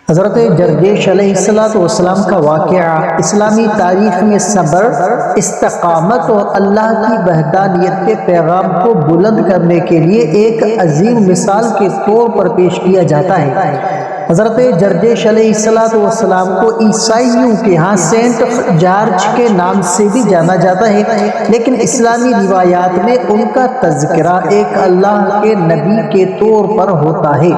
حضرت جرجیش علیہ السلام کا واقعہ اسلامی تاریخ میں صبر، استقامت اور اللہ کی وحدانیت کے پیغام کو بلند کرنے کے لیے ایک عظیم مثال کے طور پر پیش کیا جاتا ہے۔ حضرت جرجیش علیہ السلام کو عیسائیوں کے ہاں سینٹ جارج کے نام سے بھی جانا جاتا ہے، لیکن اسلامی روایات میں ان کا تذکرہ ایک اللہ کے نبی کے طور پر ہوتا ہے۔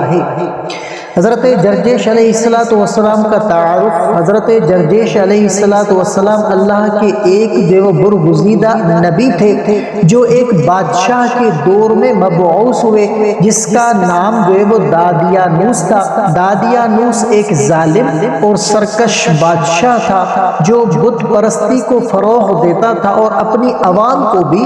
حضرت جرجیش علیہ السلام کا تعارف۔ حضرت جرجیش علیہ السلام اللہ کے ایک برگزیدہ نبی تھے جو ایک بادشاہ کے دور میں مبعوث ہوئے جس کا نام دادیانوس تھا۔ دادیانوس ایک ظالم اور سرکش بادشاہ تھا جو بت پرستی کو فروغ دیتا تھا اور اپنی عوام کو بھی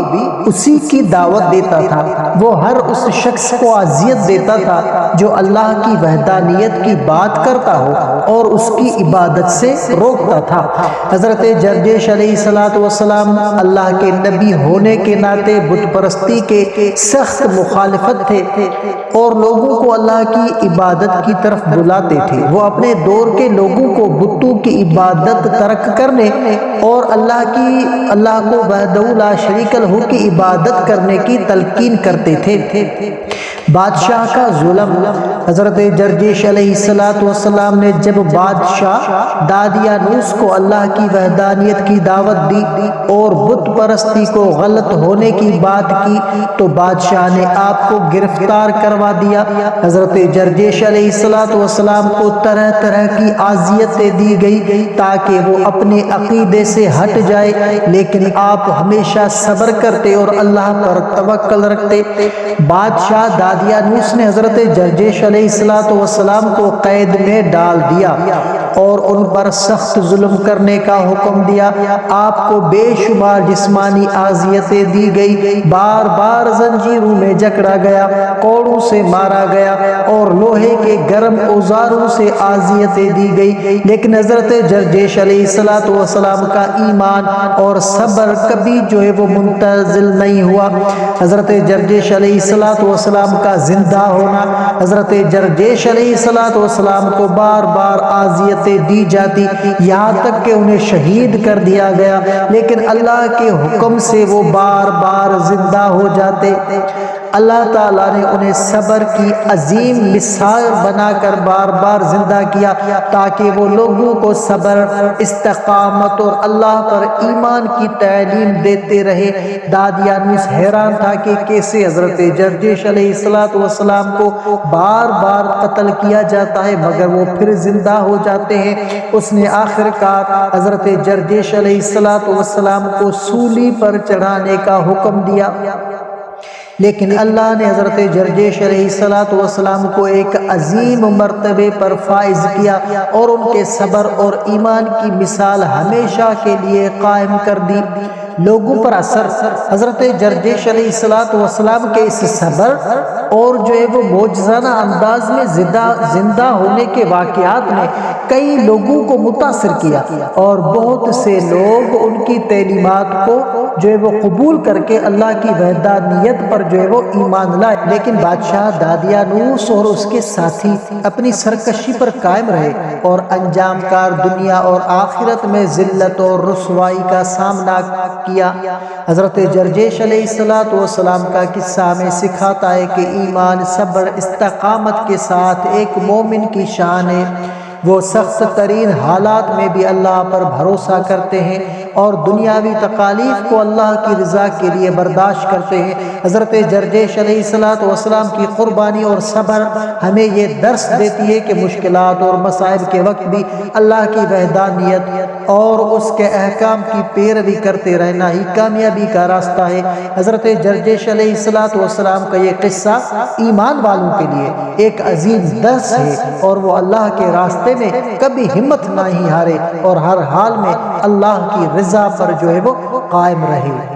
اسی کی دعوت دیتا تھا۔ وہ ہر اس شخص کو اذیت دیتا تھا جو اللہ کی وحدانیت کی بات کرتا ہو اور اس کی عبادت سے روکتا تھا۔ حضرت جرجیش علیہ السلام اللہ کے نبی ہونے کے ناطے بت پرستی کے سخت مخالفت تھے اور لوگوں کو اللہ کی عبادت کی طرف بلاتے تھے۔ وہ اپنے دور کے لوگوں کو بتوں کی عبادت ترک کرنے اور اللہ کو وحدہ لا شریک لہ کی عبادت کرنے کی تلقین کرتے تھے۔ بادشاہ کا ظلم۔ حضرت جرجیش علیہ السلام نے جب بادشاہ دادیانوس کو اللہ کی وحدانیت کی دعوت دی اور بت پرستی کو غلط ہونے کی بات کی تو بادشاہ نے آپ کو گرفتار کروا دیا۔ حضرت جرجیش علیہ السلام کو طرح طرح کی اذیتیں دی گئی تاکہ وہ اپنے عقیدے سے ہٹ جائے، لیکن آپ ہمیشہ صبر کرتے اور اللہ پر توکل رکھتے۔ بادشاہ دادیانوس نے حضرت جرجیش علیہ السلام کو قید میں ڈال دیا اور ان پر سخت ظلم کرنے کا حکم دیا۔ آپ کو بے شمار جسمانی اذیتیں دی گئی، بار بار زنجیروں میں جکڑا گیا، کوڑوں سے مارا گیا اور لوہے کے گرم اوزاروں سے اذیتیں دی گئی، لیکن حضرت جرجیش علیہ السلام کا ایمان اور صبر کبھی وہ منتزل نہیں ہوا۔ حضرت جرجیش علیہ السلام کا زندہ ہونا۔ حضرت جرجیش علیہ السلام کو بار بار اذیتیں دی جاتی یہاں تک کہ انہیں شہید کر دیا گیا، لیکن اللہ کے حکم سے وہ بار بار زندہ ہو جاتے۔ اللہ تعالیٰ نے انہیں صبر کی عظیم مثال بنا کر بار بار زندہ کیا تاکہ وہ لوگوں کو صبر، استقامت اور اللہ پر ایمان کی تعلیم دیتے رہے۔ دادیانوس حیران تھا کہ کیسے حضرت جرجیش علیہ السلام کو بار بار قتل کیا جاتا ہے مگر وہ پھر زندہ ہو جاتے ہیں۔ اس نے آخر کار حضرت جرجیش علیہ السلام کو سولی پر چڑھانے کا حکم دیا، لیکن اللہ نے حضرت جرجیش علیہ السلام کو ایک عظیم مرتبے پر فائز کیا اور ان کے صبر اور ایمان کی مثال ہمیشہ کے لیے قائم کر دی۔ لوگوں پر اثر۔ حضرت جرجیش علیہ السلام کے اس صبر اور وہ معجزانہ انداز میں زندہ ہونے کے واقعات نے کئی لوگوں کو متاثر کیا اور بہت سے لوگ ان کی تعلیمات کو وہ قبول کر کے اللہ کی وحدانیت پر وہ ایمان لائے، لیکن بادشاہ دادیانوس اور اس کے ساتھی اپنی سرکشی پر قائم رہے اور انجام کار دنیا اور آخرت میں ذلت اور رسوائی کا سامنا کیا۔ حضرت جرجیش علیہ السلام کا قصہ ہمیں سکھاتا ہے کہ ایمان، صبر، استقامت کے ساتھ ایک مومن کی شان ہے۔ وہ سخت ترین حالات میں بھی اللہ پر بھروسہ کرتے ہیں اور دنیاوی تکالیف کو اللہ کی رضا کے لیے برداشت کرتے ہیں۔ حضرت جرجیش علیہ السلام کی قربانی اور صبر ہمیں یہ درس دیتی ہے کہ مشکلات اور مصائب کے وقت بھی اللہ کی وحدانیت اور اس کے احکام کی پیروی کرتے رہنا ہی کامیابی کا راستہ ہے۔ حضرت جرجیش علیہ السلام کا یہ قصہ ایمان والوں کے لیے ایک عظیم درس ہے اور وہ اللہ کے راستے میں کبھی ہمت نہیں ہارے اور ہر حال میں اللہ کی رضا پر وہ قائم رہے۔